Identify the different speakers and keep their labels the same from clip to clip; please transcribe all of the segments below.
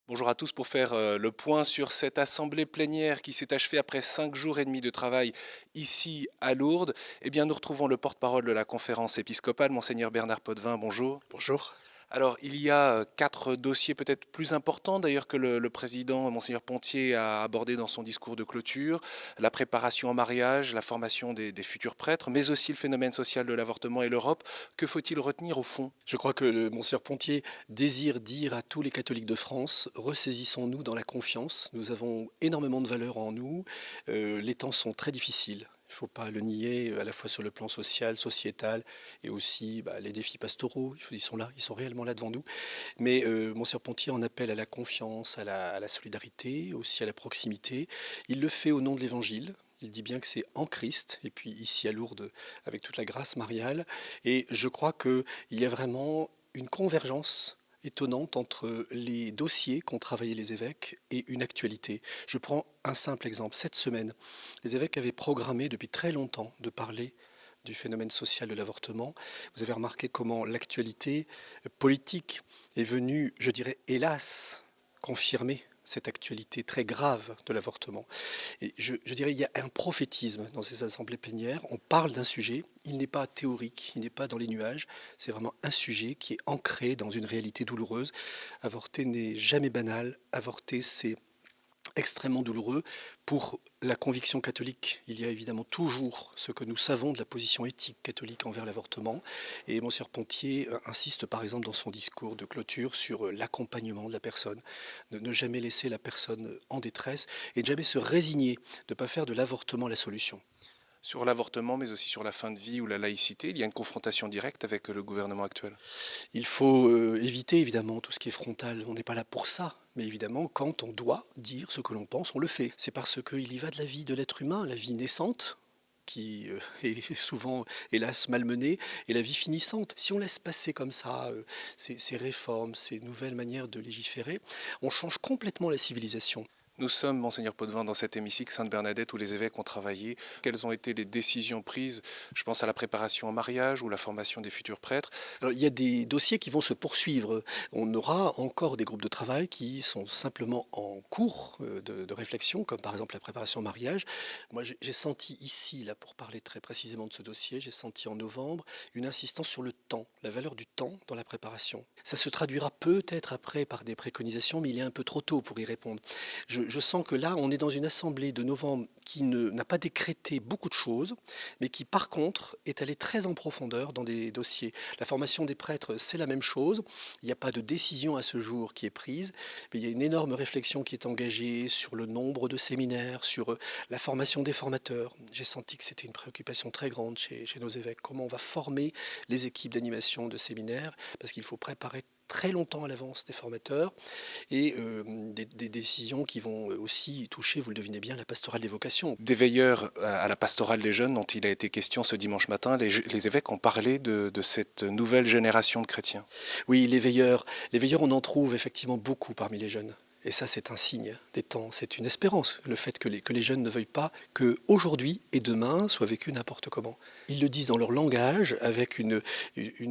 Speaker 1: Bonjour à tous pour faire le point sur cette assemblée plénière qui s'est achevée après 5 jours et demi de travail ici à Lourdes. Eh bien, nous retrouvons le porte-parole de la conférence épiscopale, Monseigneur Bernard Potvin. Bonjour.
Speaker 2: Bonjour.
Speaker 1: Alors, il y a 4 dossiers peut-être plus importants d'ailleurs que le président, Monseigneur Pontier, a abordé dans son discours de clôture. La préparation au mariage, la formation des futurs prêtres, mais aussi le phénomène social de l'avortement et l'Europe. Que faut-il retenir au fond?
Speaker 2: Je crois que le Monseigneur Pontier désire dire à tous les catholiques de France, ressaisissons-nous dans la confiance, nous avons énormément de valeur en nous, les temps sont très difficiles. Il ne faut pas le nier, à la fois sur le plan social, sociétal, et aussi les défis pastoraux, ils sont là, ils sont réellement là devant nous. Mais Monseigneur Pontier en appelle à la confiance, à la solidarité, aussi à la proximité. Il le fait au nom de l'Évangile. Il dit bien que c'est en Christ, et puis ici à Lourdes, avec toute la grâce mariale. Et je crois qu'il y a vraiment une convergence étonnante entre les dossiers qu'ont travaillé les évêques et une actualité. Je prends un simple exemple. Cette semaine, les évêques avaient programmé depuis très longtemps de parler du phénomène social de l'avortement. Vous avez remarqué comment l'actualité politique est venue, je dirais, hélas, confirmer cette actualité très grave de l'avortement. Et je dirais il y a un prophétisme dans ces assemblées plénières. On parle d'un sujet, il n'est pas théorique, il n'est pas dans les nuages, c'est vraiment un sujet qui est ancré dans une réalité douloureuse. Avorter n'est jamais banal, avorter c'est extrêmement douloureux. Pour la conviction catholique, il y a évidemment toujours ce que nous savons de la position éthique catholique envers l'avortement. Et Monseigneur Pontier insiste par exemple dans son discours de clôture sur l'accompagnement de la personne, de ne jamais laisser la personne en détresse et de jamais se résigner, de ne pas faire de l'avortement la solution.
Speaker 1: Sur l'avortement, mais aussi sur la fin de vie ou la laïcité, il y a une confrontation directe avec le gouvernement actuel.
Speaker 2: Il faut éviter évidemment tout ce qui est frontal, on n'est pas là pour ça. Mais évidemment, quand on doit dire ce que l'on pense, on le fait. C'est parce qu'il y va de la vie de l'être humain, la vie naissante, qui est souvent, hélas, malmenée, et la vie finissante. Si on laisse passer comme ça ces réformes, ces nouvelles manières de légiférer, on change complètement la civilisation.
Speaker 1: Nous sommes, Monseigneur Potvin, dans cet hémicycle Sainte-Bernadette où les évêques ont travaillé. Quelles ont été les décisions prises? Je pense à la préparation au mariage ou la formation des futurs prêtres.
Speaker 2: Alors, il y a des dossiers qui vont se poursuivre. On aura encore des groupes de travail qui sont simplement en cours de réflexion, comme par exemple la préparation au mariage. Moi, j'ai senti ici, là, pour parler très précisément de ce dossier, j'ai senti en novembre une insistance sur le temps, la valeur du temps dans la préparation. Ça se traduira peut-être après par des préconisations, mais il est un peu trop tôt pour y répondre. Je sens que là, on est dans une assemblée de novembre qui n'a pas décrété beaucoup de choses, mais qui par contre est allée très en profondeur dans des dossiers. La formation des prêtres, c'est la même chose. Il n'y a pas de décision à ce jour qui est prise, mais il y a une énorme réflexion qui est engagée sur le nombre de séminaires, sur la formation des formateurs. J'ai senti que c'était une préoccupation très grande chez nos évêques. Comment on va former les équipes d'animation de séminaires, parce qu'il faut préparer très longtemps à l'avance des formateurs et des décisions qui vont aussi toucher, vous le devinez bien, la pastorale des vocations.
Speaker 1: Des veilleurs à la pastorale des jeunes dont il a été question ce dimanche matin, les évêques ont parlé de cette nouvelle génération de chrétiens.
Speaker 2: Oui, les veilleurs, on en trouve effectivement beaucoup parmi les jeunes. Et ça, c'est un signe des temps, c'est une espérance, le fait que les jeunes ne veuillent pas que aujourd'hui et demain soit vécu n'importe comment. Ils le disent dans leur langage avec une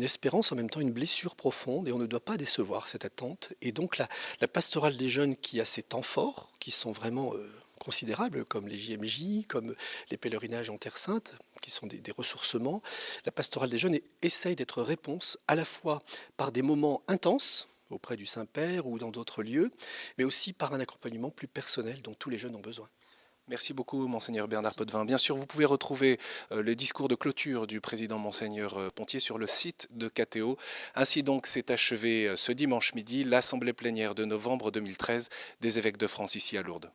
Speaker 2: espérance, en même temps une blessure profonde, et on ne doit pas décevoir cette attente. Et donc la pastorale des jeunes qui a ces temps forts, qui sont vraiment considérables, comme les JMJ, comme les pèlerinages en Terre Sainte, qui sont des ressourcements, la pastorale des jeunes essaye d'être réponse à la fois par des moments intenses, auprès du Saint-Père ou dans d'autres lieux, mais aussi par un accompagnement plus personnel dont tous les jeunes ont besoin.
Speaker 1: Merci beaucoup, Monseigneur Bernard Potvin. Bien sûr, vous pouvez retrouver le discours de clôture du président Monseigneur Pontier sur le site de KTO. Ainsi donc s'est achevé ce dimanche midi l'assemblée plénière de novembre 2013 des évêques de France ici à Lourdes.